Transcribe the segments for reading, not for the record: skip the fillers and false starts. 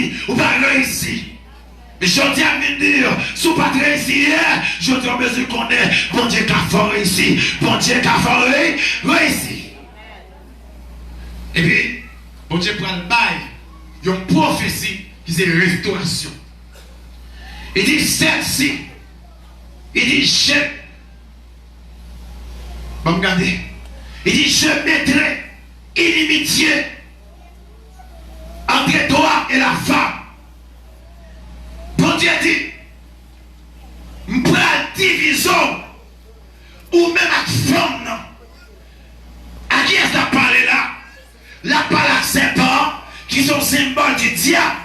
dit, ou pas réussi. Mais je dis à me dire, si vous pas réussi, je dis à mesure qu'on est, bon Dieu qu'a fait réussi, bon Dieu qu'a fait réussi. Et puis, bon Dieu prend le bail, il y a une prophétie qui est restauration. Il dit, celle-ci, il dit, bon, regardez, il dit, je mettrai inimitié entre toi et la femme. Bon Dieu dit, je prends la division, ou même avec femme. À qui est-ce que parlé là? La parole à serpent, qui sont symboles du diable,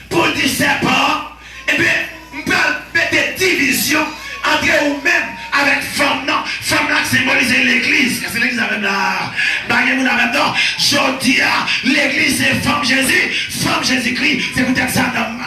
pour dire serpent, et bien, je prends mettre division entre vous-même avec femme, non. Femme là qui symbolise l'église. C'est l'église avec la baguette ou la même non. Je dis, l'église c'est femme Jésus. Femme Jésus-Christ, c'est peut-être ça dans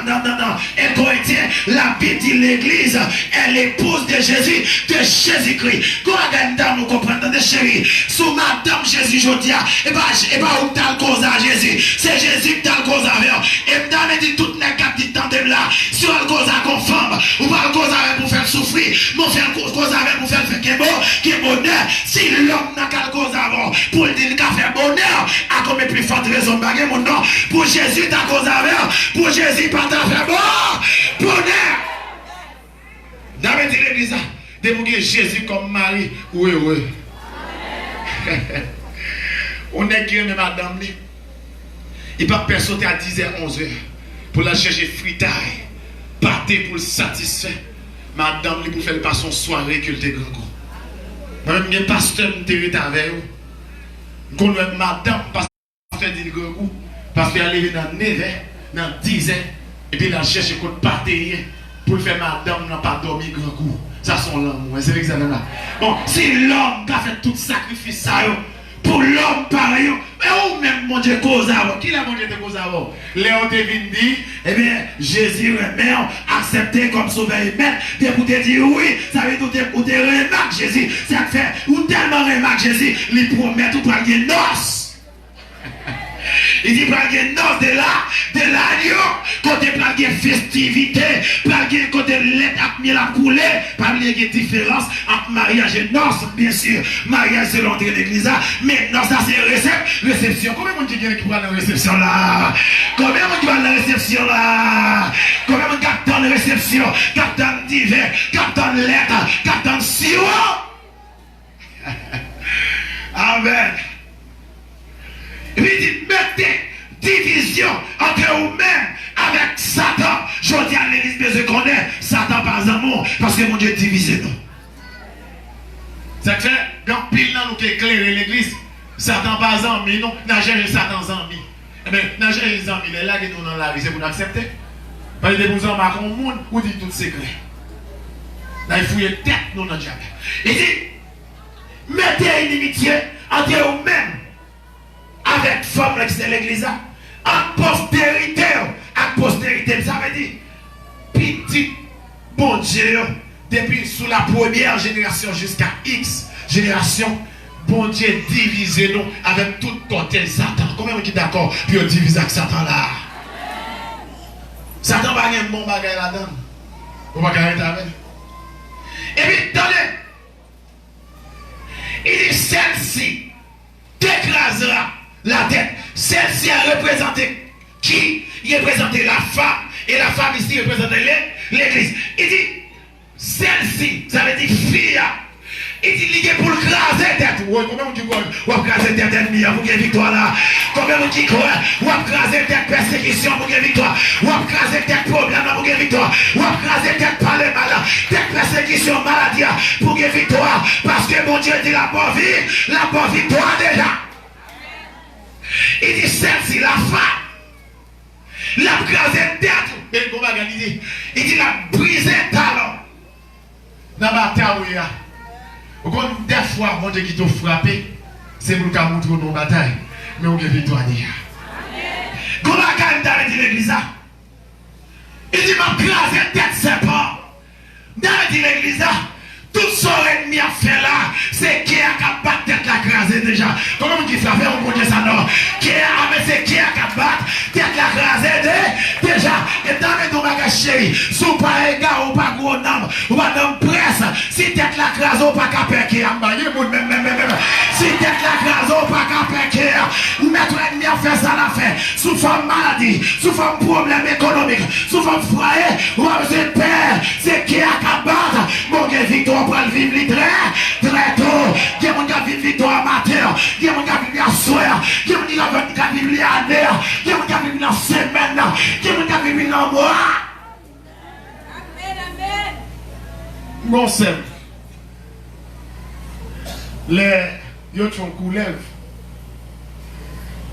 et Corinthiens, la Bible dit l'église est l'épouse de Jésus-Christ. Quand nous comprenons de chérie, sous madame Jésus, je dis, et pas où t'as le cause à Jésus. C'est Jésus qui t'a le cause avec. Et m'dame dit toutes les quatre dit tant de là. Si on le cause à conforme, ou pas le cause avec pour faire souffrir, mon faire cause avec pour faire qui est bonheur. Si l'homme n'a qu'à le cause avant, pour le dire qu'il a fait bonheur, à combien plus forte raison baguette mon nom. Pour Jésus, t'as cause avec, pour Jésus, pas t'as fait bonheur. D'après dit l'église, débouquer Jésus comme mari, oui. On est qui mais madame, il pas personne à 10h, 11h pour la chercher fritaille, pâté pour le satisfaire. Madame, il pour faire pas son soirée que le grand coup. Moi-même, je suis pasteur, je suis avec vous. Je connais madame, pasteur dit le grand coup, parce qu'elle est dans 9h, dans 10h, et puis elle cherche un pâté pour faire madame n'a pas dormi grand coup. Ça sont l'homme, c'est l'examen là. Bon, si l'homme qui a fait tout sacrifice ça, pour l'homme pareil, mais où même mon Dieu cause avant? Qui l'a mon Dieu de cause avant? Léon te vient dit, eh bien, Jésus remet, accepté comme sauveur et maître, pour te dire oui, ça veut dire pour te remarquer Jésus. Ça fait, ou tellement remarquer Jésus, il promet tout pour qu'il noce. Il dit pour qu'il noce de l'agneau, côté pour qu'il festivité, pour qu'il côté l'étape miel à couler, par qu'il y a une différence entre mariage et noce, bien sûr. Mariage c'est l'entrée de l'église, mais noce ça c'est réception. Combien de monde qui va à la réception là? Combien de monde qui va à la réception là? Combien de monde qui attend la réception? Qui attend divers, qui attend lettre, qui attend sirop? Amen. Et puis il dit, mettez division entre vous-même avec Satan. Je dis à l'église, mais je connais Satan par amour, parce que mon Dieu divise nous. Ça fait, dans pile là, nous qui éclairer l'église, Satan par amis, non, n'a jamais Satan amis. Eh bien, n'a jamais les amis, il est là qui nous dans la vie, c'est pour nous accepter. Parce que vous en marquez au monde, vous dites tout secret. Là, il fouille tête, nous dans le diable. Il dit, mettez inimitié entre vous-même avec femme de l'église, en postérité, ça veut dire, petit bon Dieu, depuis sous la première génération jusqu'à X génération, bon Dieu divise nous avec tout côté Satan. Combien vous êtes d'accord, puis on divise avec Satan là? Satan va gagner un bon bagage là-dedans. Vous va gagner avec. Et puis, attendez, il dit celle-ci t'écrasera la tête. Celle-ci a représenté qui? Il représentait la femme. Et la femme ici représentait l'église. Il dit, celle-ci, ça veut dire fille. Il dit, il est pour le craser tête. Oui, combien vous dites, vous avez crasé tête ennemi pour gagner victoire là? Combien vous dites, vous avez crasé tête persécution pour gagner victoire? Vous avez crasé tête problème pour gagner victoire? Vous avez crasé tête parler mal, tête persécution, maladie pour gagner victoire? Parce que mon Dieu dit la bonne victoire déjà. Il dit celle-ci, la femme, la crasé tête. Il dit la brisé talon. Dans la bataille, des fois, mon Dieu qui t'a frappé, c'est pour qu'on montre nos batailles. Mais on a victoire déjà. Comment on dit l'église? Il dit ma crasé tête serpent. Dans l'église, tout son ennemi a fait là, c'est qui a battu tête la crasée déjà. Comment on dit frapper, on connaît ça non? C'est qui a battu tête la crasée déjà. Marie, sous pas égard ou pas gros nom, ou pas dans presse, si tête la crase ou pas qu'à péquer, si tête la crase ou pas qu'à péquer, ou mettre ennemi à faire ça la fait, sous forme maladie, sous forme problème économique, sous forme foyer, ou pas besoin de père, c'est qui a qu'à battre, mon gars victoire pour le vivre très tôt, qui a mon gars vivre victoire matin, qui a mon gars vivre à soir, qui a mon gars vivre à l'air, qui a mon gars vivre dans semaine, qui a mon gars vivre dans mois. Mon sème. Les yo font coulève.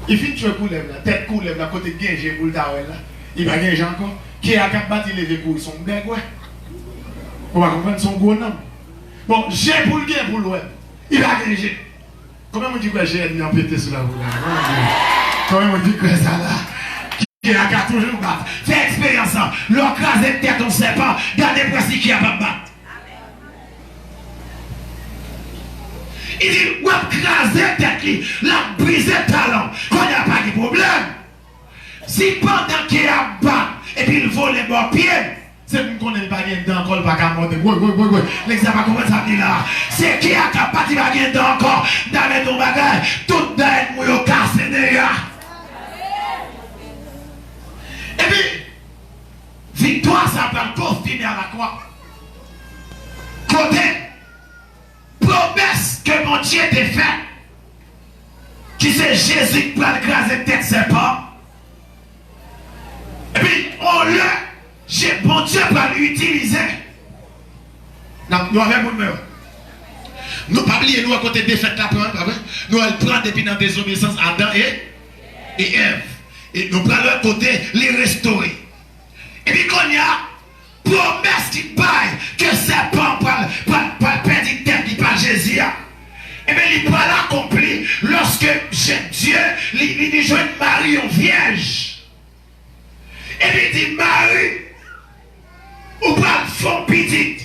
Il finit de coulève la tête coulève la côté gagé pour le tawel là. Il va gagner encore. Qui a cap battre les pour son beg ouais. On va comprendre son gros nom. Bon, j'ai pour le gain pour le web. Il va gagner. Comment on dit que j'ai mis en pété sur la roue là? Comment on dit que ça là? Qui a qu'à toujours battre. Fais expérience. L'ocraser tête on sait pas. Gardez précis qui a pas battre. Il dit, ou écraser tête, la briser talent, qu'on n'y a pas de problème. Si pendant qu'il a battu, et puis il vole les bords pieds, c'est pour qu'on n'ait pas gagné d'encore, pas qu'à monter. Oui. L'examen, comment ça dit là? C'est qui a capable de gagner d'encore, dans ton bagage, tout dans le mouillot cassé derrière. Et puis, victoire, ça peut confirmer à la croix. Côté, promesse que mon Dieu t'a fait, qui c'est Jésus qui va écraser tête ses pas. Et puis, bon Dieu va l'utiliser. Nous avons mon nous pas oublier nous à côté des fêtes là, nous allons prendre depuis dans désobéissance Adam et Ève. Et nous prenons l'autre côté les restaurer. Et puis qu'on y a promesse qui baille que c'est pas perdre tête qui par Jésus. Et bien il va l'accomplir lorsque Dieu lui dit joindre Marie en vierge. Et puis il dit Marie, ou pas le fond petit.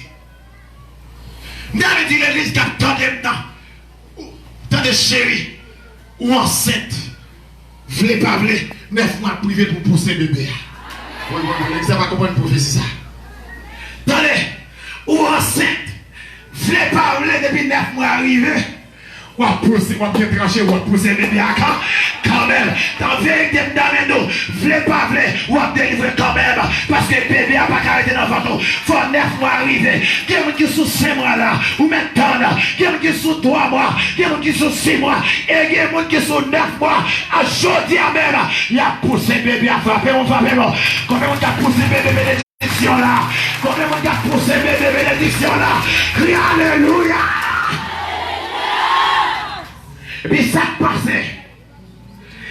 Nous avons dit l'église qui a tant de chérie ou enceinte. V'lez pas v'lez, 9 mois privé pour pousser bébé. Oui, ça va comprendre une prophétie ça. Attendez, ou enceinte, v'lez pas v'lez depuis 9 mois arrivé. Ou à pousser, ou à bien trancher, ou à pousser bébé à quand même. Dans vérité, dans nous, v'lez pas v'lez, ou à délivrer quand même. Parce que bébé a pas arrêté dans votre faut 9 mois arriver. Quelqu'un qui est sous 5 mois là, ou maintenant là, quelqu'un qui est sous 3 mois, quelqu'un qui est sous 6 mois, et quelqu'un qui est sous 9 mois, à jeudi à même, il a poussé bébé à frapper, on va faire. Combien on a poussé bébé bénédiction là? Combien on a poussé bébé bénédiction là? Crie Alléluia! Et puis ça passait.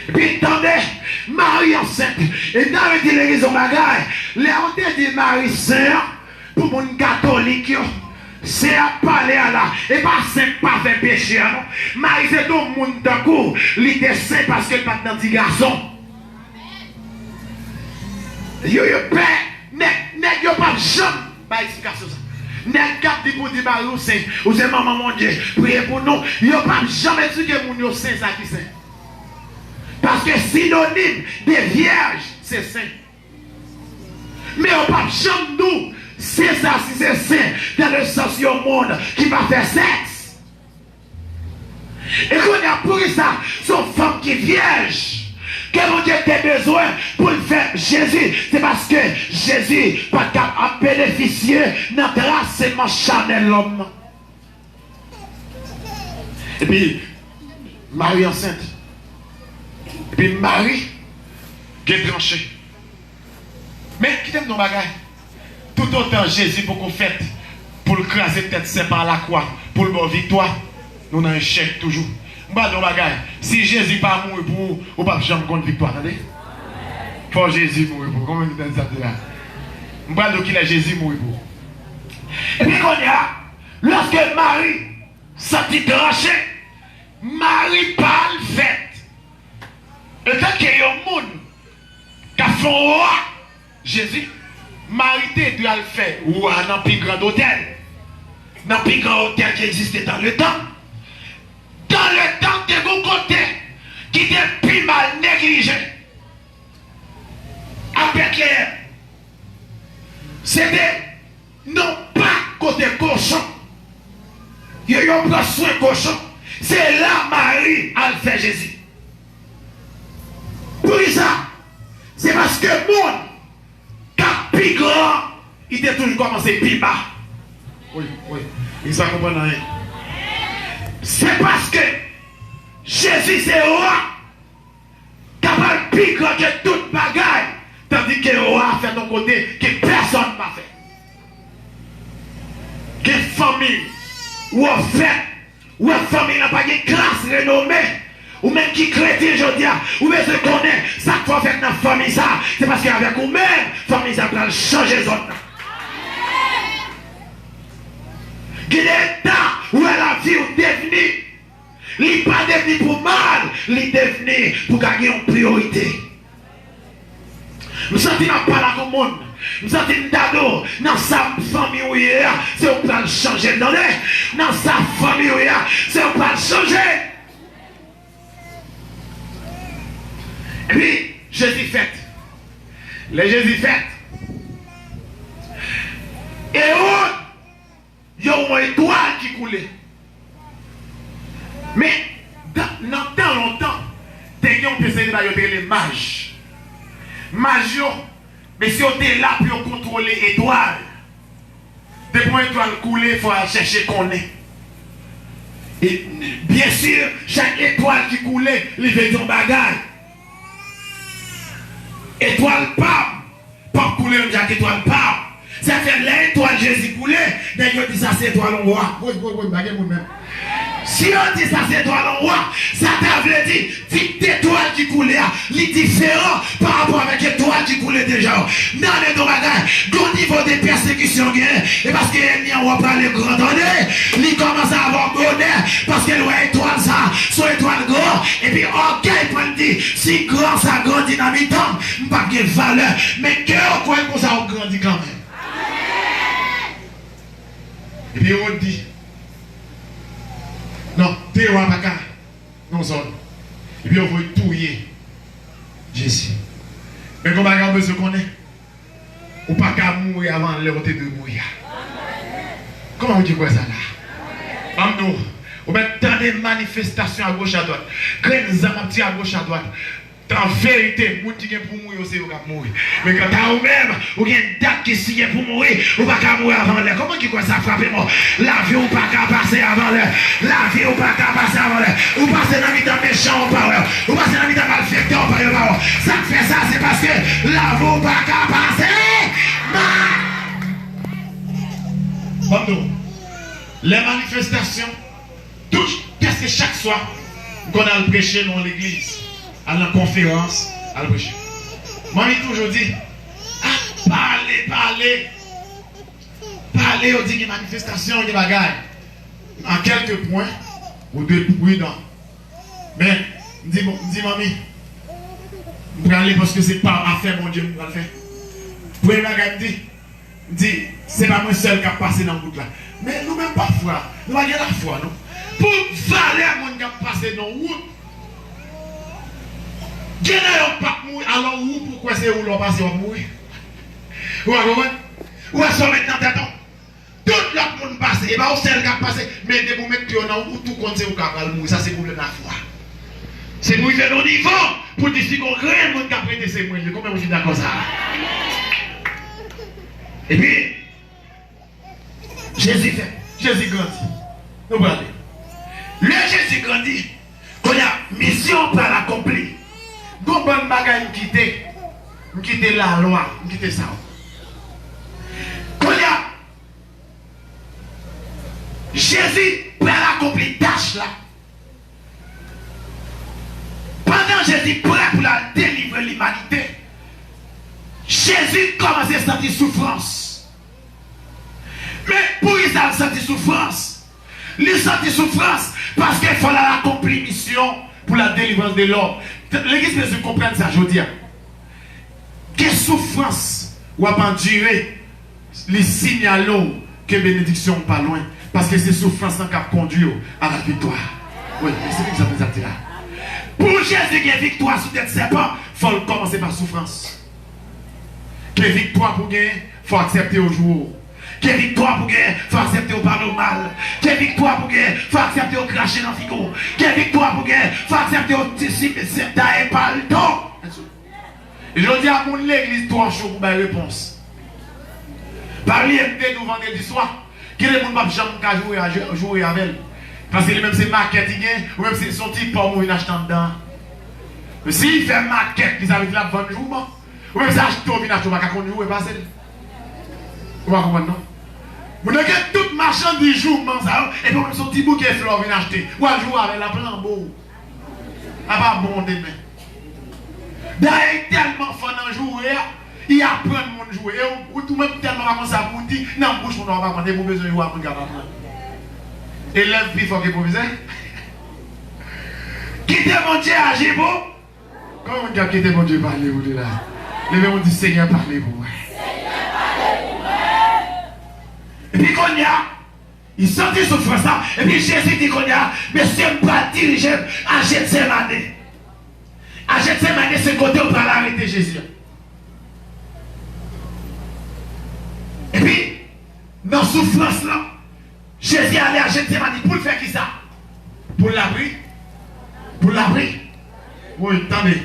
Et puis attendez, Marie enceinte. Et dans les raisons bagaille, les on dit Marie sœur pour mon catholique, c'est à parler à la. Et pas simple, pas faire péché. Marie c'est tout le monde d'un coup. Il était saint parce qu'elle pas dans petit garçon. Yo père, n'est yo pas jamais. Pas explication ça. N'est pas dit pour dire Marie ou saint. Ou c'est maman mon Dieu. Priez pour nous. Yo pas jamais dit que mon yo saint ça qui saint. Parce que synonyme de vierge, c'est saint. Mais on ne peut jamais nous, c'est ça si c'est saint, dans le sens du monde qui va faire sexe. Et qu'on a pour ça, son femme qui est vierge. Quel mon Dieu a besoin pour le faire Jésus? C'est parce que Jésus pas capable de bénéficier de notre rassemblement charnel l'homme. Et puis, Marie enceinte. Et puis Marie, qui est tranchée. Mais qui t'aime nos bagages? Tout autant Jésus pour qu'on fête, pour le craser tête c'est par la croix, pour le bon victoire, nous avons un chèque toujours. M'ba nos bagages. Si Jésus pas mourir pour vous, ou pas jamais contre victoire, attendez? Faut Jésus mourir pour vous. Comment vous dites ça là? M'ba nous qu'il a Jésus mourir pour vous. Et puis qu'on y a, lorsque Marie s'est tranchée, Marie parle fête. Et quand il y a un monde qui a fait roi, Jésus, Marie doit le faire, ou dans le plus grand hôtel. Dans le plus grand hôtel qui existait dans le temps. Dans le temps, il y a un côté qui était plus mal négligé. À Bethléem. C'était non pas côté cochon. Il y a un soin cochon. C'est là Marie a fait Jésus. Pour ça, c'est parce que le monde, quand plus grand, il était toujours commencé plus bas. Oui. Il ne comprend rien. C'est parce que Jésus c'est roi, capable plus grand que toute bagaille, tandis que le roi a fait ton côté que personne n'a fait. Quelle famille, ou en fait, ou en famille n'a pas de classe renommée, ou même qui chrétien aujourd'hui, ou même se connaît, ça qu'il faut faire dans la famille, ça, c'est parce qu'avec vous-même, famille, ça va changer les autres. Il y a des temps où la vie est devenue, il n'est pas devenu pour mal, il est devenu pour gagner une priorité. Nous sentons pas la commune. Nous sentons d'ado dans sa famille où il est, c'est on peut le changer. Dans sa famille où il est, c'est on peut le changer. Et puis, Jésus fête. Les Jésus fête. Et il y a une étoile qui coulait. Mais dans tant longtemps, il on peut essayer de les mages. Mages, mais si on est là pour contrôler l'étoile, depuis que l'étoile coulée, il faut chercher qu'on est. Et bien sûr, chaque étoile qui coulait, il veut dire bagage. Étoile pas couler, chaque étoile pas. Ça fait l'étoile Jésus coulé, dès qu'on dit ça c'est étoile en roi. Oui, même. Si on dit ça c'est étoile en roi, ça t'a dit, petite étoile qui coulait, il est différent par rapport avec l'étoile qui coulait déjà. Dans les deux bagages, au niveau des persécutions, et parce qu'il y a un pas le grand donné, il commence à avoir bonheur, parce qu'il y a étoile ça, son étoile grand, et puis ok, il dit, si grand ça grandit dans mes temps, pas de valeur, mais que au coin comme ça on grandit quand même. Et puis on dit, non, t'es roi pas non zone. Et puis on va touiller Jésus. Mais comme on besoin qu'on est, ou pas qu'à mourir avant l'heure de mourir. Comment on dit quoi ça là? Amnou, on met tant de manifestations à gauche à droite, graines à gauche à droite. En vérité, les gens qui sont pour mourir, c'est eux qui mourir. Mais quand tu as vous-même, ou une date qui signe pour mourir, ou pas qu'à mourir avant l'heure. Comment tu crois ça frappe moi? La vie ou pas qu'à passer avant l'heure. La vie ou pas qu'à passer avant l'heure. Ou passer dans le temps méchant ou pas. Ou passer dans le temps malfaiteur ou pas. Ça fait ça, c'est parce que la vie ou pas qu'à passer. Bon, les manifestations touchent presque chaque soir qu'on a le prêché dans l'église. À la conférence, à la prêcher. Moi, j'ai toujours dit, parler, on dit qu'il y a une manifestation, il y a des bagailles. En quelques points, ou deux prudents. Mais, je dis, mamie, je vais aller parce que ce n'est pas affaire, mon Dieu, je vais le faire. Premier bagaille, je dis, c'est pas moi seul qui a passé dans le bout là. Mais nous-mêmes, parfois, nous avons la foi, non? Pour valer à mon qui a passé dans le route, il n'y a pas mourir, alors pourquoi c'est où l'on passe à mourir? Ou à ce maintenant, t'attends. Tout le monde passe, et bien au seul qui a passé, mais de vous mettre dans où tout compte, c'est où qu'on mourir. Ça, c'est pour le foi. C'est pour y faire nos niveaux, pour dire si on crée le monde qui a prêté ses moyens. Comment vous êtes d'accord ça? Et puis, Jésus grandit. Nous regardez. Le Jésus grandit, qu'on a mission par l'accomplir. Quand on bagaille quitter la loi, quitter ça. Quand il y a Jésus prêt à accomplir tâche là. Pendant Jésus prêt pour la délivrer l'humanité, Jésus commence à sentir souffrance. Mais pour il a senti souffrance, il sentit souffrance parce qu'il fallait accomplir mission pour la délivrance de l'homme. L'église peut se comprendre ça, je veux dire. Quelle souffrance ou à endurer les signalons que bénédiction pas loin. Parce que c'est souffrance qui a conduit à la victoire. Oui, c'est l'exemple exact là. Pour Jésus qui a victoire sous tête serpent, il faut commencer par souffrance. Que victoire pour gagner, il faut accepter au jour. Quelle victoire pour gagner, faut accepter au parler mal. Quelle victoire pour gagner, faut accepter au cracher dans le figo. Quelle victoire pour gagner, faut accepter au tissu, c'est pas le temps. Et je dis à mon l'église, toi, chaud pour ma réponse. Par l'IMT, nous vendredi soir, qui est le monde qui jamais jouer avec elle. Parce que même c'est marketing, ou même c'est son type pour mourir achetant dedans. Mais s'il fait market, il savent là 20 jours, ou même ça achète au village, tu vas pas qu'on joue et passer. Vous va comprendre, non? Vous n'avez que toute marchandise joue, et puis même son petit bouquet de fleurs vient acheter. Ou à jouer avec la plan beau. Ah pas bon demain. D'ailleurs, tellement fun en jouer, il apprend mon jouer. Et tout même tellement comme ça pour dire, non, bouche, on va pas demander pour besoin de jouer pour garder apprendre. Élève plus fort que professeur. Quittez mon Dieu à Gébo. Comment on dit quittez mon Dieu parler vous là? Levez mon dit Seigneur parlez vous. Et puis qu'on y a, il sentit souffrance ça. Et puis Jésus dit qu'on y a, mais c'est pas dirigé à Gethsemane. À Gethsemane, c'est le côté où on va l'arrêter Jésus. Et puis, dans la souffrance là, Jésus allait à Gethsemane pour le faire qui ça? Pour l'abri. Pour l'abri. Oui, attendez.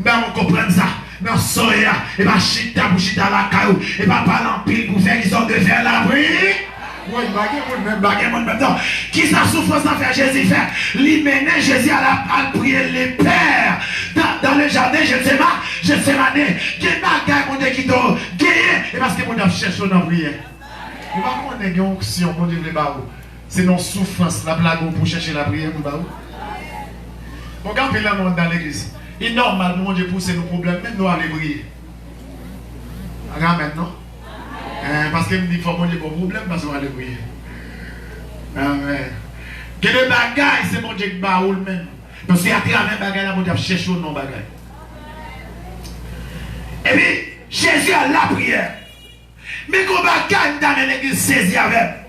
Mais on comprend ça. Dans soya, et pas chita pour chita la caillou, et pas parler en pile pour faire qu'ils ont de faire l'abri. Oui, baguette même temps. Qui sa souffrance en fait Jésus faire? Lui menait Jésus à prier les pères. Dans le jardin, Gethsemane, qui bagaille mon Dieu qui t'a gagné, et parce que mon Dieu cherche dans la prière. Vous ne pouvez pas une onction, mon Dieu, c'est non souffrance, la blague pour chercher la prière, mon Dieu. Regarde le monde dans l'église. Et normalement, mon Dieu pousse nos problèmes, même nous aller prier. Regarde maintenant. Parce qu'il me dit qu'il faut mon Dieu pour problème, parce qu'on va aller prier. Amen. Que les bagailles, c'est mon Dieu qui baoule même. Parce qu'il y a travers bagailles, là, mon Dieu cherche nos bagailles. Et puis, Jésus a la prière. Mais qu'on bagaille dans l'église saisie avec.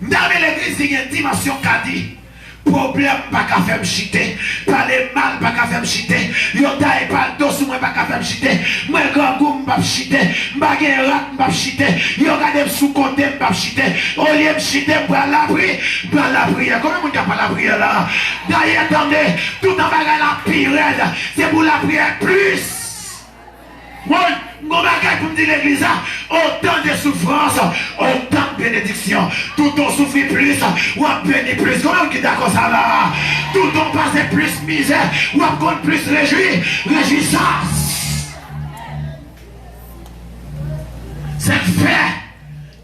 Dans l'église, il y a une dimension qu'a dit. Problème pas qu'à faire me chiter, parler mal pas qu'à faire me chiter, yo taille pas le dos sur moi pas qu'à faire me chiter, moi grand goût pas chiter, baguette rat pas chiter, yo regardez sous côté pas chiter, au lieu de chiter pour la prière, comment on dit pas la prière là? D'ailleurs attendez, tout en bagarre la pire, c'est pour la prière plus. Oui, mon bagage pour me dire l'église, autant de souffrance, autant de bénédiction. Tout on souffre plus, ou on bénit plus. Comment on dit d'accord ça là? Tout on passe plus misère, ou on compte plus réjouissance. C'est fait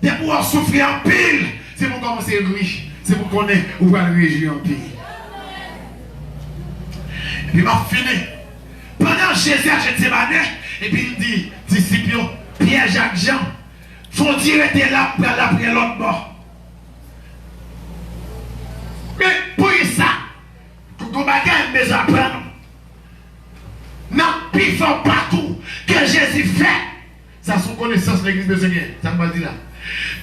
de pouvoir souffrir en pile. C'est pour commencer à rire. C'est pour qu'on ait ou va réjouir en pile. Et puis, m'a fini. Pendant Jésus a Gethsemane, et puis il dit, disciples, Pierre, Jacques, Jean, font tirer là pour aller après l'autre bord. Mais pour ça, pour qu'on bagaille mes apprendre, non, puis faut partout que Jésus fait. Ça, son connaissance de l'église de Seigneur, ça me dit là.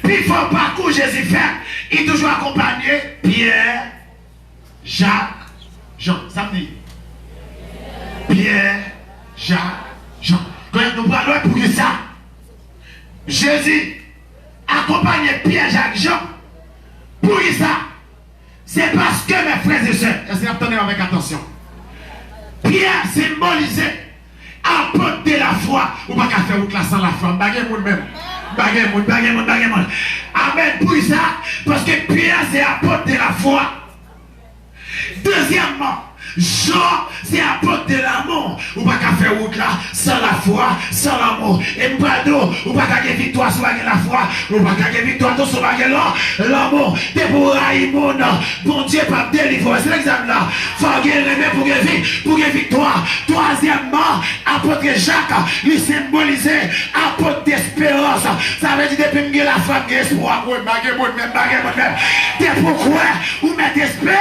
Puis faut partout Jésus fait, il est toujours accompagné Pierre, Jacques, Jean. Ça me dit Pierre, Jacques, Jean. Quand nous parlons pour ça, Jésus accompagne Pierre, Jacques, Jean. Pour ça, c'est parce que mes frères et sœurs, attendez avec attention. Pierre symbolisait apôtre de la foi. Ou pas qu'à faire ou classant la foi. Baguette moun même. Baguette moun. Amen. Pour ça, parce que Pierre c'est apôtre de la foi. Deuxièmement, Jean, c'est apôtre de l'amour. Ou pas qu'à faire route là, sans la foi, sans l'amour. Et Mbado, ou pas qu'à gagner victoire sur la foi, ou pas qu'à gagner victoire sur l'amour. C'est pour Raïmon, bon Dieu, pas délivrer. C'est l'examen là. Faut gagner pour gagner victoire. Troisièmement, apôtre Jacques, il symbolisait apôtre d'espérance. Ça veut dire depuis que la femme d'espoir. Oui, baguette même. C'est pourquoi, ou mettez espérer.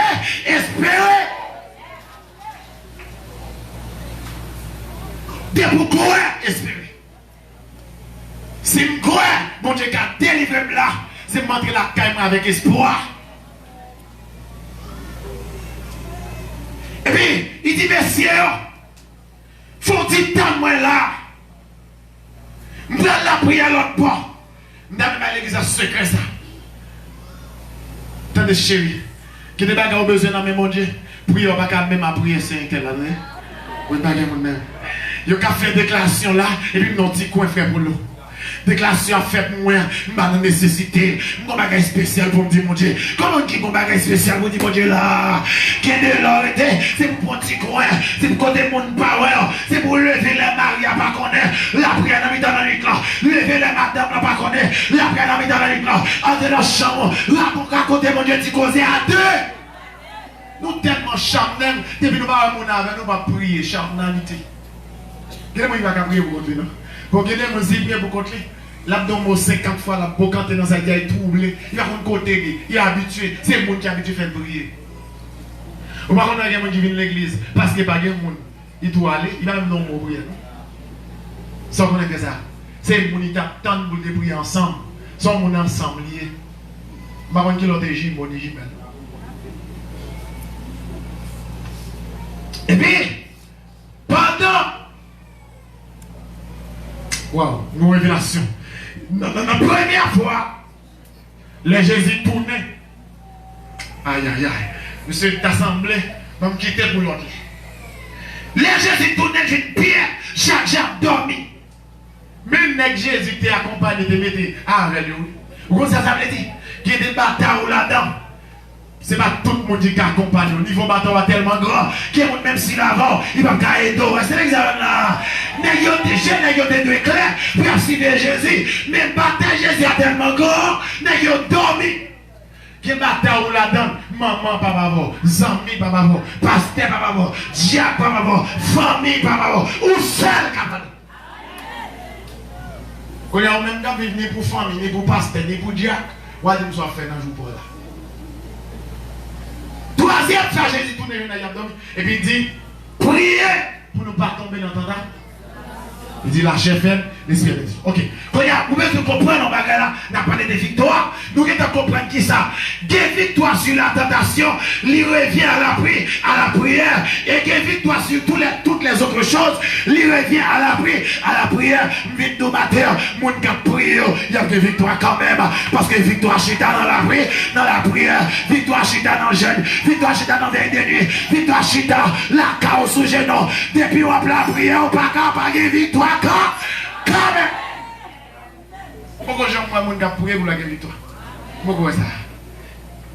De pourquoi espérer? Si je crois, mon Dieu qui a délivré là, c'est montrer la caille avec espoir. Et puis, il dit, messieurs, faut-il tant moi là? Je prends la prière à l'autre bord. Je vais à l'église à secret ça. Attendez, chérie. Qui n'est pas besoin de mon Dieu. Priez, on va pas même à prier, c'est un tel là. Vous n'avez pas même. Vous avez fait déclaration là, et puis mon petit coin frère pour l'eau. Déclaration fait moi, je n'ai nécessité, je n'ai pas spécial pour me dire mon Dieu. Comment qui n'a pas spécial pour dire mon Dieu là? Qui est de l'or, c'est pour mon petit coin, c'est pour côté mon power, c'est pour lever les maris à pas connaître, la prière dans la nuit là, lever les madames à pas connaître, la prière dans la nuit là, entrer dans la chambre, là pour qu'à côté mon Dieu, tu causes à deux. Nous tellement charnels, depuis nous pas mon avec nous pas prier, charnalité. Quel est-ce qu'il va prier pour continuer? Pour que les gens pour contre lui, l'abdomen 50 fois, la bocante dans sa gueule troublé, il va contre côté, il est habitué, c'est le monde qui est habitué à faire prier. Ou par contre, il y a des gens qui viennent à l'église parce qu'il n'y a pas de monde, il doit aller, il va même non prier. Sans qu'on ait fait ça, c'est le monde qui attend pour prier ensemble, sans monde ensemble lié. Par contre, qui l'autre gym, bon gym. Et puis, pendant wow, une révélation. La première fois, les Jésus tournaient. Aïe, aïe, aïe. Monsieur t'assemblé, va me quitter pour l'autre. Les Jésus tournaient d'une pierre, Jacques dormi. Même les Jésus t'est accompagné de mettre avec lui. Vous comprenez ça veut dire? Qu'il y a des batailles là-dedans. C'est pas tout le monde qui accompagne. Au niveau bâton est tellement grand que même si l'avant, il va pas aider. C'est l'examen là. N'ayons des clairs pour assister Jésus. Mais bataille Jésus est tellement grand. N'ayons dormi. Qui bataille là-dedans. Maman, papa, zami, papa, pasteur, papa, diable, papa, famille, papa, ou seul, papa. Quand il y a même temps, ni pour famille, ni pour pasteur, ni pour diable, on va dire que nous sommes faits dans le jour pour là. Troisième fois, Jésus tourne dans l'abdomen et puis il dit priez pour ne pas tomber dans le temps. Il dit la chair faible, l'esprit de Dieu. Ok. Quand vous pouvez comprendre, on va là, parlé de victoire. Nous devons comprendre qui ça. Des victoires sur la tentation, il revient à la prière. Et des victoires sur toutes les autres choses, il revient à la prière. Vite nous matin, mon qui prie, il y a des victoires quand même. Parce que victoire chita dans la prière, victoire chita dans le jeûne, victoire chita dans les nuits, victoire chita la chaos sous genou. Depuis on a la prière, on n'a pas de victoire. Quand même. Pourquoi j'aime mon gars prier pour la victoire? Pourquoi ça?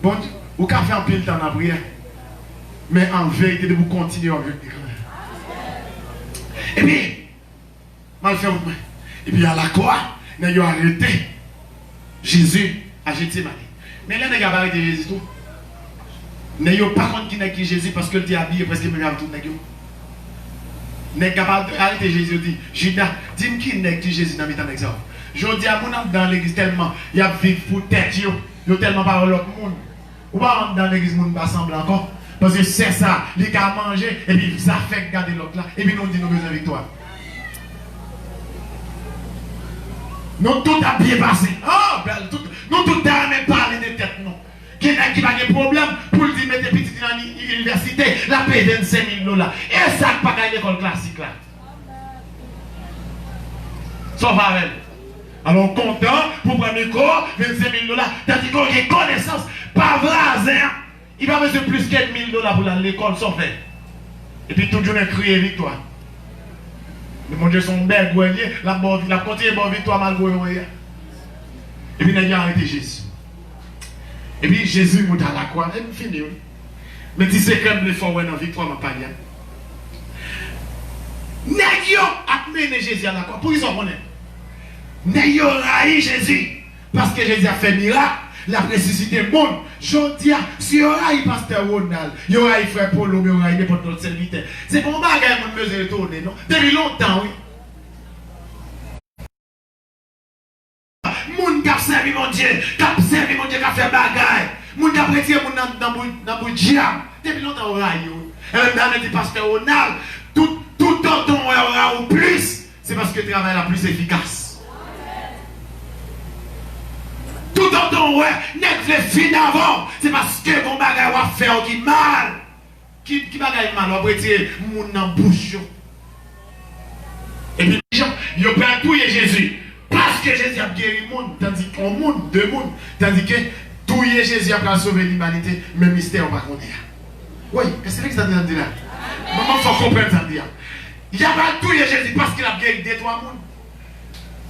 Bon, vous pouvez faire un peu de temps dans la prière. Mais en vérité, vous continuez avec lui. Et puis, mal fait vous. Et puis à la croix, nous avons arrêté Jésus à Gethsémani. Mais là, nous avons arrêté Jésus tout. Nous n'avons pas compte qui n'est qui Jésus parce que le diable est presque même tout. N'est capable d'arrêter Jésus dit Judas, dis-moi qui n'est qui Jésus dans le exemple. Je dis à mon âme dans l'église tellement, il y a vivre pour tête, il y a tellement par l'autre monde. Ou pas rentrer dans l'église, mon pas semble encore. Parce que c'est ça, il a mangé, et puis ça fait garder l'autre là, et puis nous dit nous besoin de victoire. Nous tout a bien passé. Oh, nous tout a même parlé de tête, non. Qui n'a pas de problème pour le dire, mettez petit dans l'université, la paye 25 000 $. Et ça, pas qu'à l'école classique là. Sauf avec. Alors, content pour prendre le cours, 25 000 $. Tandis qu'on a connaissance, pas vrai, il va besoin plus que 1 000 $ pour l'école, sauf fait. Et puis, tout le monde crié victoire. Mais mon Dieu, son bel grenier, la continué bonne victoire malgré. Et puis, il a arrêté Jésus. Et puis Jésus monte à la croix, et fini. Mais tu sais comme le fort dans la victoire, ma pas bien. N'ayons amené Jésus à la croix. Pour qu'ils en connaissent. N'ayons raï Jésus. Parce que Jésus a fait miracle. La ressuscité monde. Je dis, si il y aura un pasteur Ronald, il y aura un frère Paul, il y aura n'importe quel serviteur. C'est pour moi que je me retourner, non? Depuis longtemps, oui. Moun qui a servi mon Dieu, qui a servi mon Dieu, qui a fait bagaille. Moun qui a prêté mon dans le diable. Depuis longtemps, on a eu. Et maintenant, on dit pasteur Ronald, tout autant on aura ou plus, c'est parce que le travail est plus efficace. Tout autant on n'est le fin avant, c'est parce que mon bagaille va faire qui mal. Qui bagaille mal, on va prêter mon dans bouche. Et puis, il y a pas tout Jésus. Parce que Jésus a guéri le monde, tandis qu'un monde, deux mondes, tandis que tout Jésus a sauvé l'humanité, mais mystère on va connaître. Oui, est-ce que ça veut dire là? Maman, il faut comprendre ça. Il n'y a pas tout Jésus parce qu'il a guéri des trois mondes.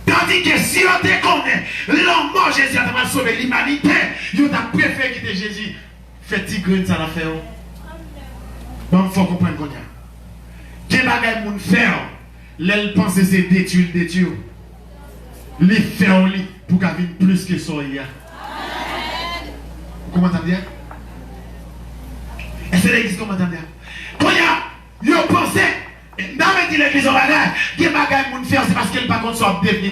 Tandis que si on te connaît, l'homme mort Jésus a sauvé l'humanité, il a préféré quitter Jésus. Fait tigre ça l'a fait. Bon, il faut comprendre qu'on y a. Quel bagage moun faire? L'elle pense que c'est détruire. Les faire pour qu'il y ait plus que ça. Comment t'entendez? Est-ce que l'église comment t'entendez? Quand il y a pensé, dans l'église au bagage, qui bagage moun faire, c'est parce qu'elle pas contre soit défini.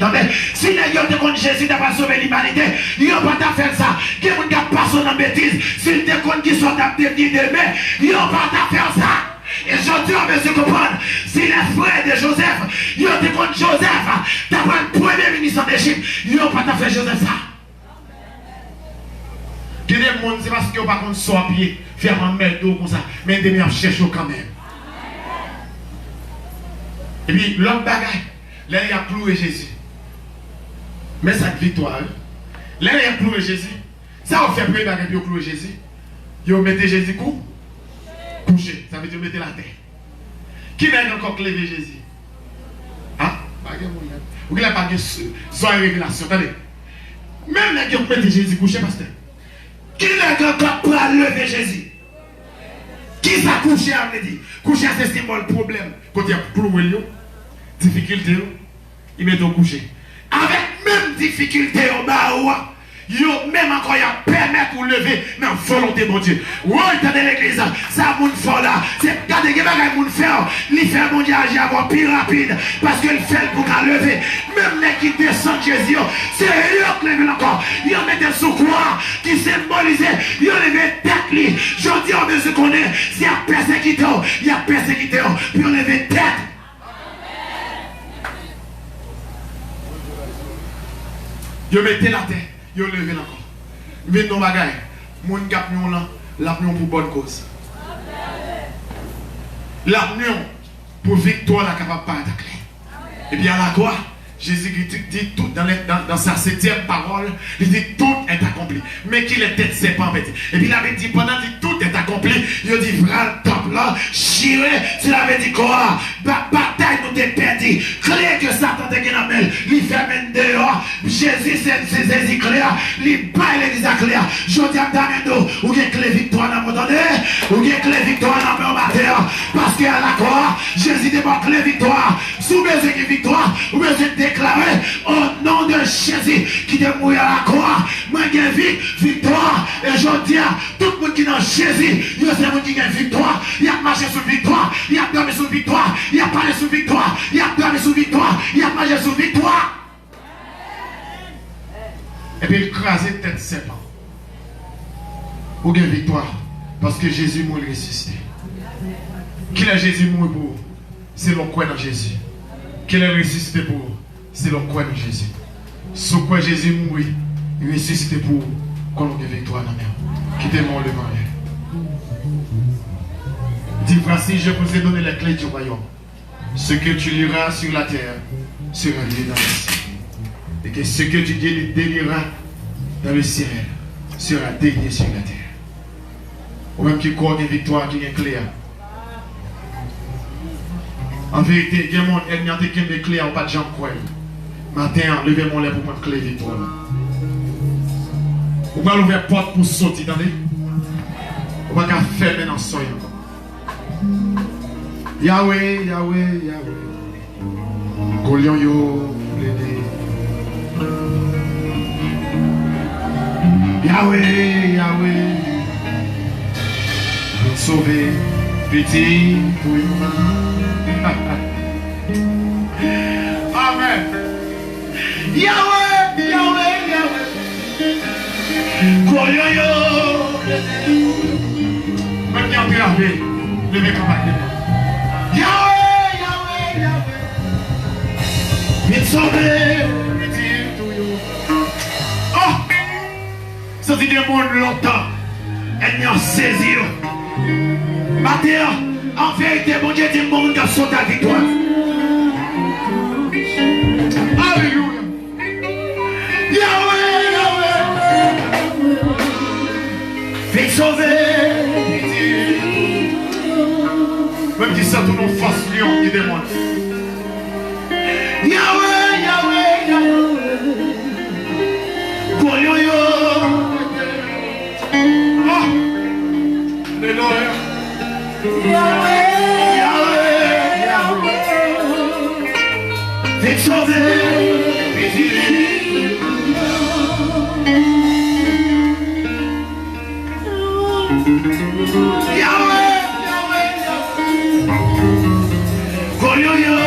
Si les gens te contre Jésus n'a pas sauvé l'humanité, ils n'ont pas faire ça. Qui moun n'a pas son bêtise, s'ils te contre qui sont définis demain, ils n'ont pas faire ça. Et je dis, on veut se comprendre, si les frères de Joseph, ils ont été contre Joseph, d'après le premier ministre d'Égypte, ils n'ont pas fait Joseph ça. Que les gens, c'est parce qu'ils n'ont pas contre soit pied, faire un mètre d'eau comme ça, mais ils doivent chercher quand même. Et puis, l'autre bagaille, là, il a cloué Jésus. Mais ça victoire. Là, il a cloué Jésus. Ça, on fait premier bagaille pour clouer Jésus. Il a mis Jésus couché. Ça veut dire mettre la terre. Qui n'a encore levé Jésus? Hein? Ou qui n'a pas de son révélation? Attendez. Même les gens qui ont mis Jésus couché, pasteur. Qui n'a encore pas levé Jésus? Qui s'est couché à me dire? Couché, c'est symbole problème. Quand il y a cloué, difficulté, il met au coucher. Avec même difficulté, yo même encore y permettre ou lever dans volonté de Dieu. Oui, dans l'église, ça moun fort là. C'est garder que bagay moun faire, li fait mon Dieu agir encore plus rapide parce que le fait pour qu'à lever. Même les qui descendent Jésus, c'est eux qui lèvent encore. Ils mettent sous croix qui symbolise, ils lèvent tête li. Je dis on veut se connaître, s'il y a persécuté, il y a persécuté, puis on lève tête. Yo mettez la tête. Yo levé encore. Vite nos bagailles. Mon gap nous là, l'union pour bonne cause. L'union pour victoire la capable pas attaquer. Et bien à la croix, Jésus dit tout dans sa 7e parole, il dit tout est accompli. Mais qu'il est tête c'est pas en fait. Et puis il avait dit pendant que tout est accompli, il dit voilà le top là, chiré, il avait dit quoi? Bataille nous t'es perdu. Clé que Satan te gagne, il ferme dehors. Jésus c'est Jésus clair, il baille l'église clair. Je dis à Damendo, ou bien clé victoire dans mon donné, ou bien clé victoire dans mon matin. Parce qu'à la croix, Jésus débarque clé victoire. Sous besoin de victoire, ou besoin de déclarer au nom de Jésus qui te mouille à la croix. Moi j'ai victoire. Et je dis à tout le monde qui est dans Jésus, il y a des gens qui ont victoire. Il a marché sur victoire. Il a dormi sur victoire. Il a parlé sur victoire. Il a dormi sur victoire. Il a marché sur victoire. Et puis il crase tête serpent. Ou bien victoire. Parce que Jésus m'a ressuscité. Qui est Jésus mort pour? C'est le quoi dans Jésus. Qui est ressuscité pour? C'est le quoi dans Jésus. Ce quoi Jésus mourit, il est ressuscité pour qu'on ait victoire dans la mer. Quittez mon le mariage. Dis voici, je vous ai donné les clés du royaume. Ce que tu liras sur la terre sera lié dans le ciel. Et que ce que tu délieras dans le ciel sera délié sur la terre. Ou même qui croit une victoire qui est claire. En vérité, il y a mon ennemi qui est clair, pas de gens croient. Matin, levez mon lait pour prendre clé victoire. Vous pouvez ouvrir la porte pour sortir, attendez. Vous pouvez fermer dans le sol. Yahweh, Yahweh, Yahweh. Golion yo, Yahweh, Yahweh. Nous sauver, petit pour Amen. Yahweh, Yahweh, Yahweh. Golion yo. Même qui a pu arriver, levez campagne. Yahweh, Yahweh, Yahweh. Nous sauver, petit pour Oh! Ça dit des mondes longtemps. Elle n'a saisi. Matin, en vérité, mon Dieu dit mon monde qui a sauté à victoire. Alléluia. sauvé. Même qui sent tout nos forces lion qui démon. Yahweh, Yahweh, Yahweh. Koyoyo. Alléluia. Yahweh, Yahweh, Yahweh. T'es sauvé. Yahweh, Yahweh, Yahweh. Koyoyo.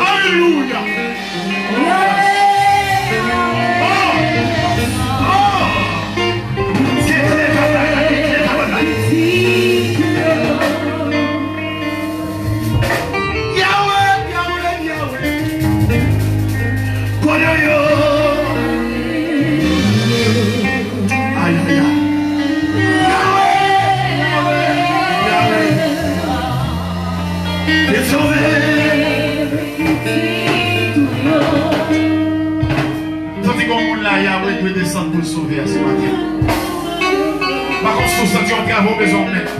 Alléluia. Yahweh doit descendre pour le sauver à ce matin. Par contre, si vous sentez en travaux, besoin de mettre.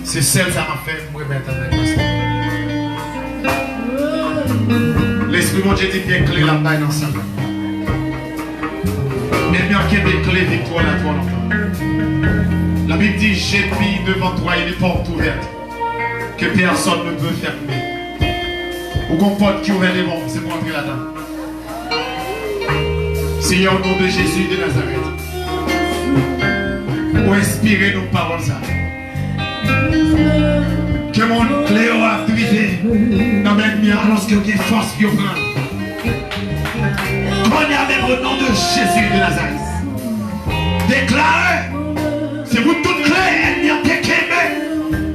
C'est celle ça m'a fait me remettre avec moi. L'esprit mon Dieu dit bien clé là-bas dans ça. Mais bien qu'il y ait des clés victoire à toi longtemps. La Bible dit j'ai mis devant toi une porte ouverte que personne ne peut fermer. Ou qu'on porte qui ouvre les bons, c'est pour entrer là-dedans. Seigneur, au nom de Jésus de Nazareth, pour inspirer nos paroles ça. Que mon cléo a brisé dans mes miens lorsque j'ai force qui prend. Qu'on y a même au nom de Jésus de Nazareth. Déclarez, c'est vous toutes clés, elles n'y ont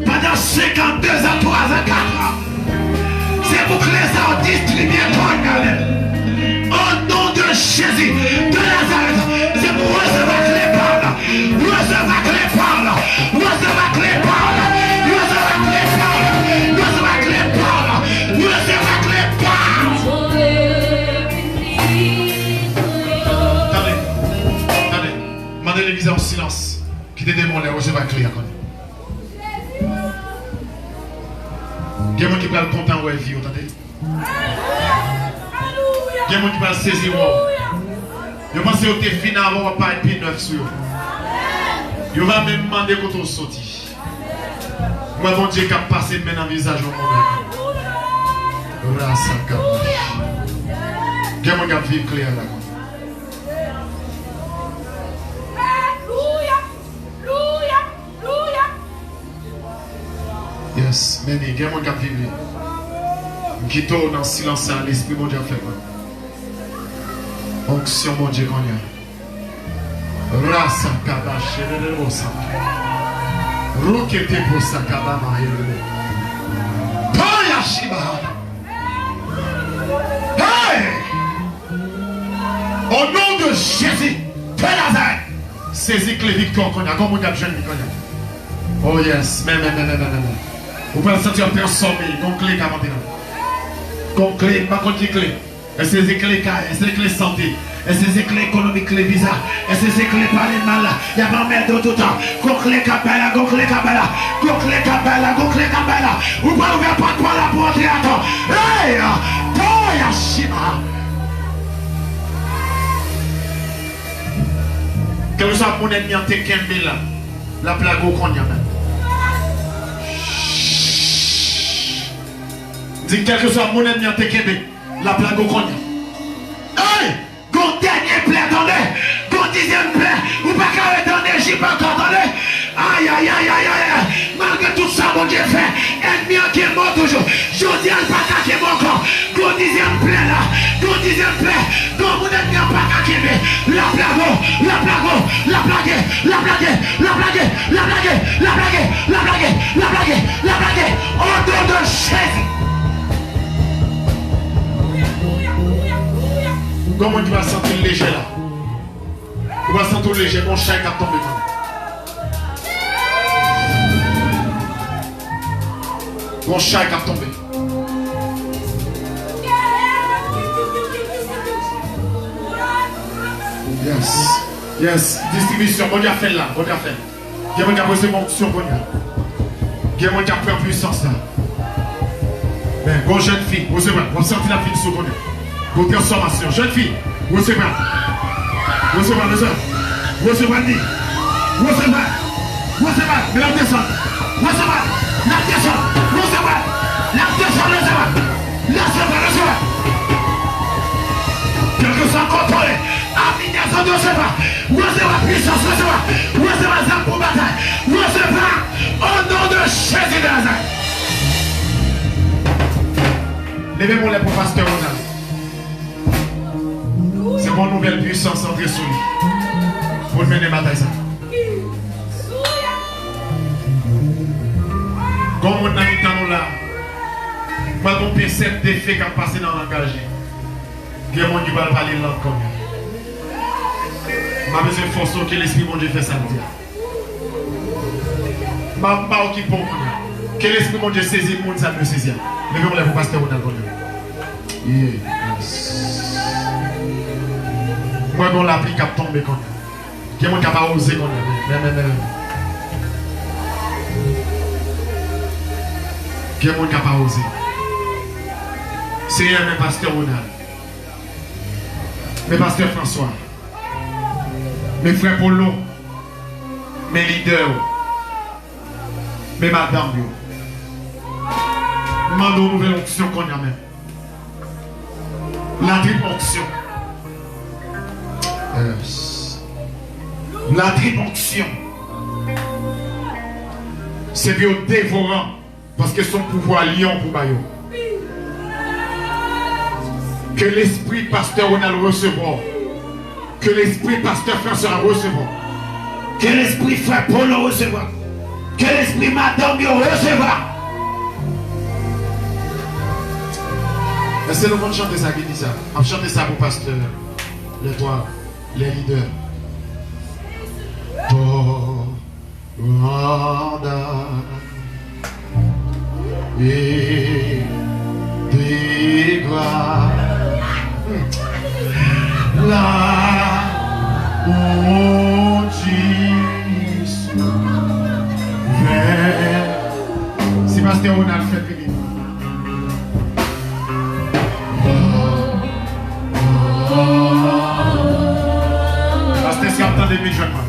pendant 52 ans, 3 ans, 4 ans. C'est vous clés ça ont distribué ton galère. Au nom de Jésus de Nazareth, c'est pour recevoir les paroles, recevoir les paroles, recevoir les paroles. Attendez, demandez l'église en silence. Qui te démon les recevoir clé à connaître. Il y a des gens qui parlent content de la vie, attendez. Il y a des gens qui parlent saisir. Ils pensent que tu es fini avant de pas être neuf sur eux. Ils vont même demander quand on sortit. Moi, mon Dieu, qui a passé maintenant le visage au monde. Il y a des gens qui vivent clair là. Yes, mais il y a des gens qui vivent. Qui tournent dans le silence à l'esprit, mon Dieu, fait. Onction, mon Dieu, qu'on y a. Rasa kabache, le rosa. Rokete pour sa kabama, Toya Shiba. Hey! Au nom de Jésus, de Nazareth, saisis que les victoires qu'on a, comme on a besoin de connaître. Oh yes, mais. Vous pouvez sentir transformé, qu'on clé qu'à monter là. Qu'on clé, pas qu'on dit clé. Et c'est des clés caille, et c'est des clés santé, et c'est des clés économiques, clés visa, et c'est des clés par les mal là. Il y a pas merde tout le temps. Qu'on clé capella, qu'on clé capella, qu'on clé capella, qu'on clé capella. Vous pouvez ouvrir pas de la porte et attends. Hey! Toya Shiba. Que vous soyez mon ennemi en Tekembe là, la plague au Konya même. Dis quel que soit mon ennemi en Tekembe, la plague au Konya. Hey! Gon dernier plaît, attendez. Gon dixième plaît. Ou pas qu'à attendre, j'y pas encore, attendez. Aïe, aïe, aïe, aïe, aïe. Malgré tout ça, mon Dieu fait. Ennemi qui est mort toujours. Je dis à pas qui est mort encore. Gon dixième plaît là. Gon dixième plaît. Gon mon ennemi pas qui est la plague, la plague, la plague, la plague, la plague, la plague, la plague, la plague, la plague, la plague. Au nom de Jésus. Comment tu vas sentir léger là? Tu vas sentir léger, mon chat qui a tombé. Mon chat qui a tombé. Yes. Yes. Distribution. Bon Dieu a fait là. Bon Dieu a fait. Il y a mon qui a posé mon option. Bon Dieu. Il y a mon qui a pris en puissance là. Mais bon jeune fille. Vous savez pas. Vous sentez la fille sur bon Dieu. Pour transformation. Jeune fille. Vous savez pas. Vous savez pas. Vous savez pas. Vous savez pas. Vous savez pas. Vous savez pas. Mais la descente. Vous savez pas. La descente. Vous savez pas. La descente. Vous savez pas. La descente. Vous savez pas. Quelque chose contrôlé. Amination de ce pas. Recevez la puissance. Recevez la arme pour bataille. Recevez au nom de Jésus de Nazareth. Levez-moi les pour pasteur Ronald. C'est mon nouvelle puissance entrée sur lui. Pour mener la bataille. Comme on a mis dans là, moi j'ai 7 défis qui ont passé dans le langage. Il y a des gens qui veulent parler de langue comme ça. Je vais besoin de force que l'esprit mon Dieu fait ça. Je ne vais pas occuper pour que l'esprit mon Dieu saisit le monde, ça me saisit. Levez-moi les pour pasteur Ronald. Moi, je l'applique à tomber comme ça. Il y a des gens qui n'ont pas osé comme ça. Il y a des gens qui n'ont pas osé. C'est mes pasteur Ronald. Mes pasteurs François. Mes frères Polo. Mes leaders. Mes madames. Nous demandons une nouvelle onction qu'on a même. La triple onction. La triple onction. C'est bien dévorant. Parce que son pouvoir lion pour Bayo. Que l'esprit pasteur Ronald recevoir. Que l'esprit pasteur François recevoir. Que l'esprit frère Polo recevoir. Que l'esprit madame recevoir. C'est le monde chanter ça qui dit ça. On chante ça pour pasteur. Les trois, les leaders. Et des gloires. Là où Jésus vers. Si pasteur Ronald fait venir. Pasteur Scaptan de Midjournement.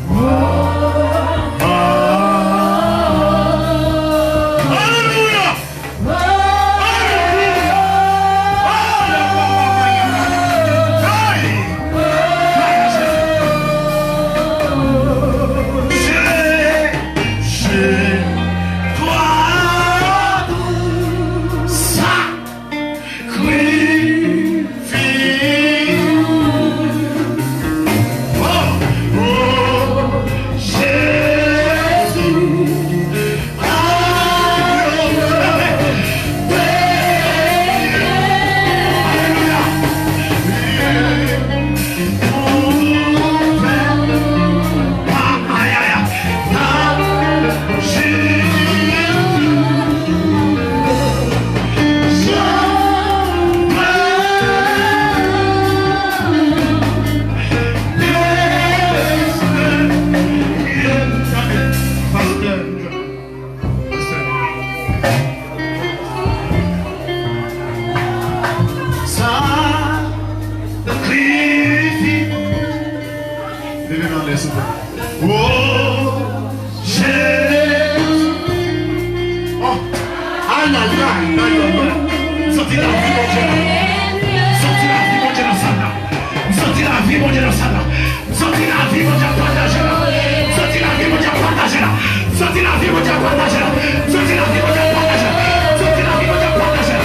Sorti la vie, mon Dieu, dans ça. Sorti la vie, vie, mon Dieu, dans ça là. Senti la vie, mon Dieu, partager là. Senti la vie, mon Dieu, partager là. Senti la vie, mon Dieu, partager là. Senti la vie, mon Dieu, partager là. Senti la vie, mon Dieu, partager là.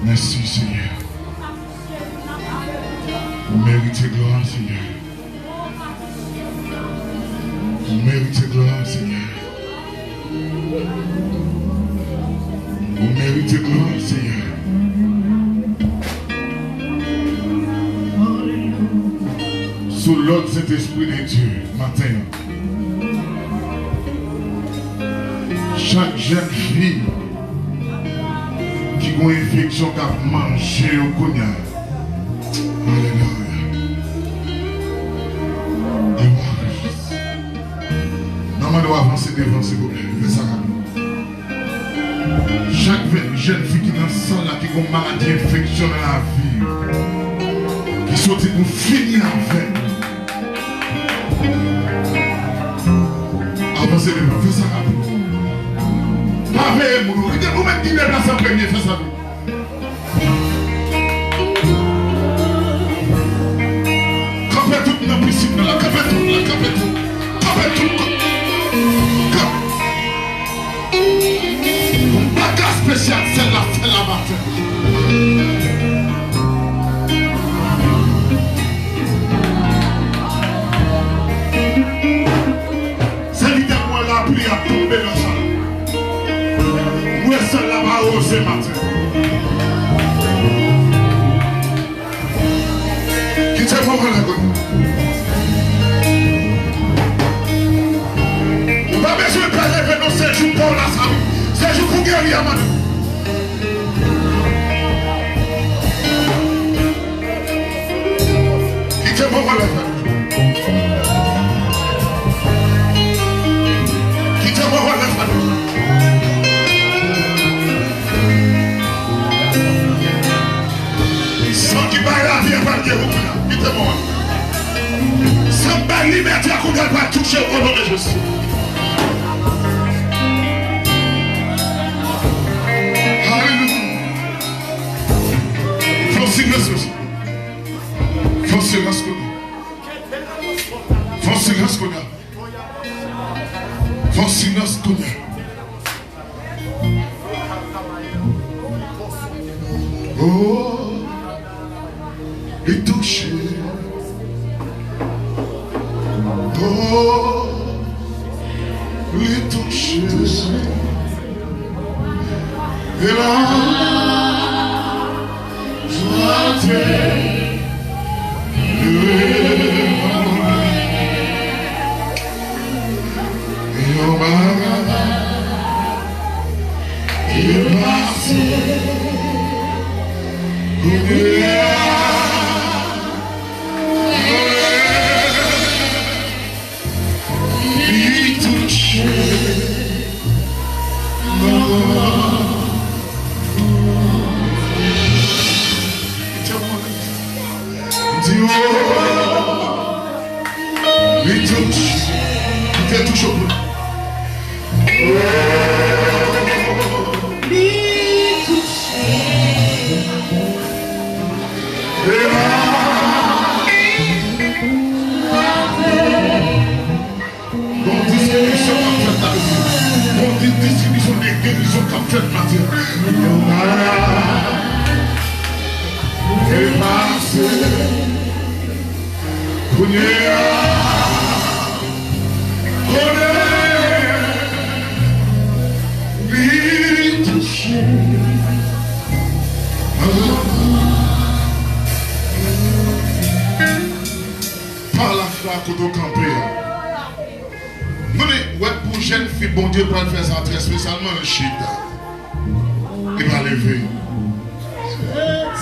Merci Seigneur. Vous méritez gloire Seigneur. Vous méritez gloire Seigneur. Vous méritez gloire Seigneur. Sous l'autre Saint-Esprit de Dieu, matin, chaque jeune fille qui a une infection qui a mangé au cognac. Alléluia. Non, on doit avancer devant, s'il vous plaît. Fais ça rapidement. Chaque jeune fille qui est dans le sang, là, qui a une maladie, infection dans la vie, qui sortit pour finir avec. Avancez devant, fais ça rapidement. Vous-même qui êtes là en premier, fais ça. Capez tout dans la piscine, là, capez tout, là, capez tout. Capez tout. La classe spéciale, celle-là, fait la matin. C'est évidemment la pluie a tombé dans ça. Seul là-bas ce matin. Qui t'a pas la gueule? On va besoin de prélever nos 7 jours pour la salle. 7 jours pour guérir à madame. Qui t'a pas la gueule? Qui t'a pas la gueule? Sans qui baille la vie à partir de vous, dites-moi. Sans baille liberté à qu'on va toucher au nom de Jésus. Et là, joie distribution des guérisons comme fait matin. Et passé, par la foi qu'on doit camper. Pour jeune fille, bon Dieu pour faire ça très spécialement le chita. Il va lever.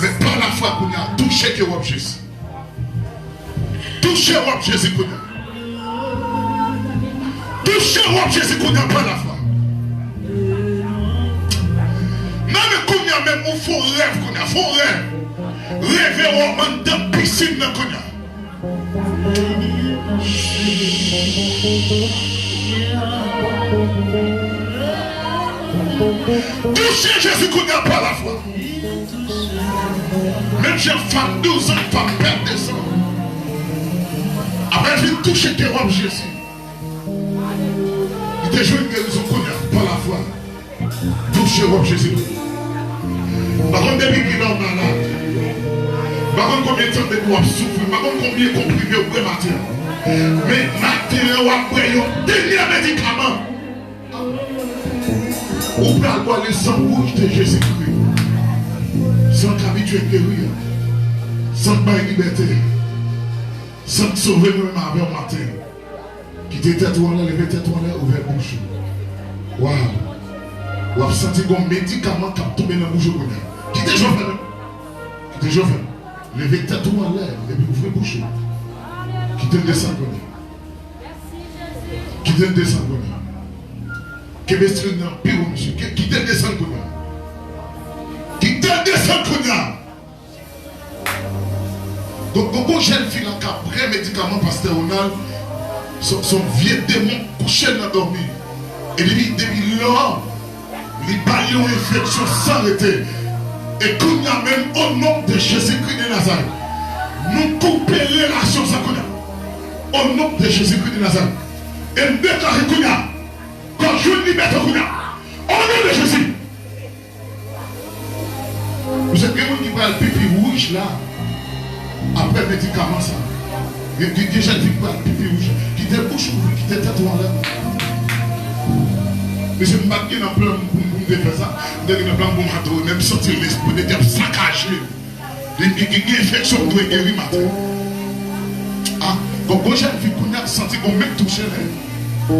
Mais par la foi qu'on a touché que wap Jésus. Touché wap Jésus qu'on a. Touché wap Jésus qu'on a par la foi. Même qu'on a même un faux rêve qu'on a. Faux rêve. Rêver en dedans piscine qu'on a. Toucher Jésus qu'on n'a pas la foi. Même j'ai femme 12 ans, femme perte de sang. Après, j'ai touché tes robes Jésus. Il te joue une guérison qu'on n'a pas la foi. Toucher robe Jésus. Par contre, depuis qu'il est malade. Par contre, combien de temps de quoi souffrir. Par contre, combien de comprimés au vrai matin. Mais matin ou après, il y a un dernier médicament. Ou peut avoir le sang rouge de Jésus-Christ. Sans qu'habituer guérir. Sans bailler liberté. Sans te sauver nous-mêmes avec un matin. Quitter tête ou en l'air, lever tête ou en l'air, ouvrir bouche. Waouh. Ou avez senti un médicament qui a tombé dans la bouche. Quittez Joël. Quittez Joël. Lever tête ou en l'air, et puis ouvrir bouche. Quittez le descendre. Quittez le descendre. Que monsieur n'a pire monsieur. Quittez le descendre. Quittez le descendre. Donc, beaucoup de jeunes filles qui ont pris médicament pasteur Ronald, son vieux démon couché dans la dormir. Et depuis là, les ballons infection s'arrêter. Et qu'on y a même au nom de Jésus-Christ de Nazareth, nous coupons les relations ça qu'on a. Au nom de Jésus-Christ de Nazareth. Et nous déclarons qu'on a. Quand je vous libère qu'on a. Au nom de Jésus. Vous êtes quelqu'un qui va le pipi rouge là. Après le médicament ça. Il y a des gens qui vont le pipi rouge. Qui te bouche ouverte, qui te tête en l'air. Mais je ne vais pas dire dans plein de faire ça. Je vais plan pour m'attendre, même sortir l'esprit de diable saccagé. Il y a une infection qui doit guérir matin. Ah, quand j'ai vu qu'on a senti qu'on m'a touché. Ah,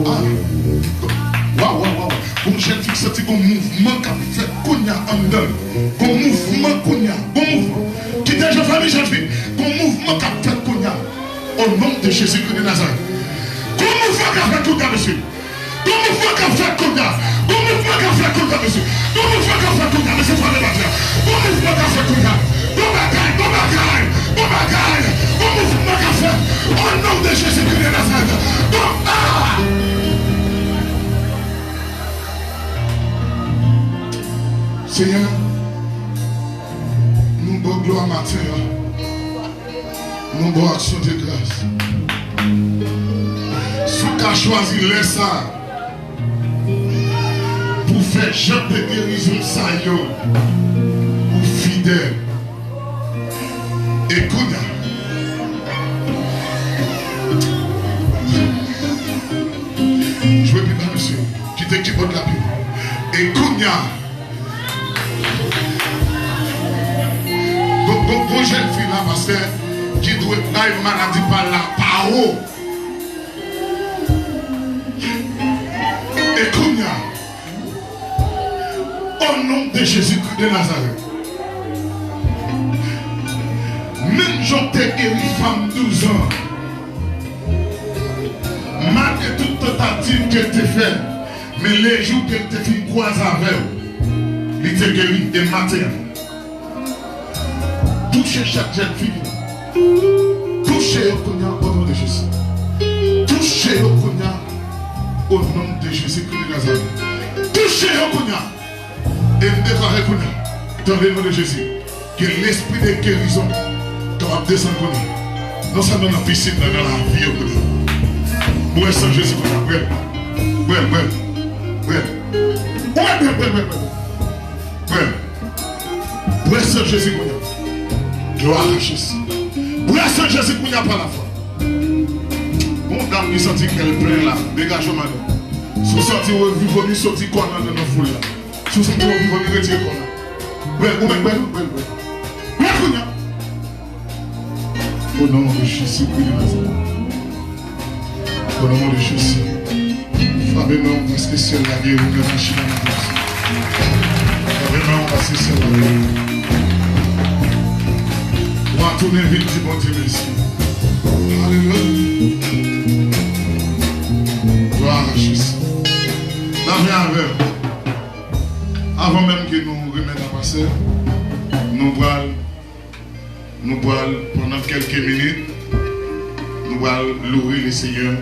waouh. Quand j'ai vu senti qu'on mouvement qui a fait qu'on a en dedans. Qu'on mouvement qu'on a. Qu'on mouvement. Qui déjà famille, j'ai vu. Qu'on mouvement qui a fait qu'on a. Au nom de Jésus-Christ de Nazareth. Qu'on mouvement qui a fait qu'on a, monsieur. Qu'on mouvement qui a fait qu'on a. Qu'on mouvement qui a fait qu'on a, monsieur. Qu'on mouvement qui a fait qu'on a, monsieur. Qu'on mouvement qui a fait qu'on a. Qu'on bagaille. Qu'on mouvement qui a fait. Au nom de Jésus-Christ de Nazareth. Seigneur, nous bon gloire matin. Nous bon action de grâce. Ce qu'a choisi les ça pour faire jeune de guérison ça yo ou fidèle. Écoute. Je veux plus pas monsieur qui t'équipe de la Bible. Écoute. une jeune fille là, pasteur, qui doit là, une maladie par la parole. Et comme au nom de Jésus-Christ de Nazareth, même j'en t'ai guéri femme 12 ans, malgré toute tentative qu'elle t'a fait, mais les jours qu'elle t'a fait croiser avec elle, il t'a guéri et matin. Touchez chaque jeune fille. Touchez au nom de Jésus. Touchez au nom de Jésus-Christ de Nazareth. Touchez au Kounia. Et me déclarez Kounia, dans le nom de Jésus, que l'esprit de guérison capable de descendre Kounia. Non seulement dans la piscine, dans la vie au Kounia. Moi, sans Jésus Kounia. Ouais, sans Jésus Kounia. Gloire à Jésus. Ouais, sans Jésus Kounia par la foi. Bon, dame, il sentit qu'elle plein là. Dégagez madame. Si vous sortez, vous venez sortir quoi dans la foule là. Si vous sortez, vous venez retirer quoi là. Au nom de Jésus, au nom de Jésus. Frappez-moi, parce que c'est la guerre, on est machine à la place. Frappez-moi, parce que c'est la guerre. On va tourner vite, dis bon Dieu, merci. Alléluia. Gloire à Jésus. Avant même que nous remettions à passer, nous allons pendant quelques minutes, nous allons louer le Seigneur.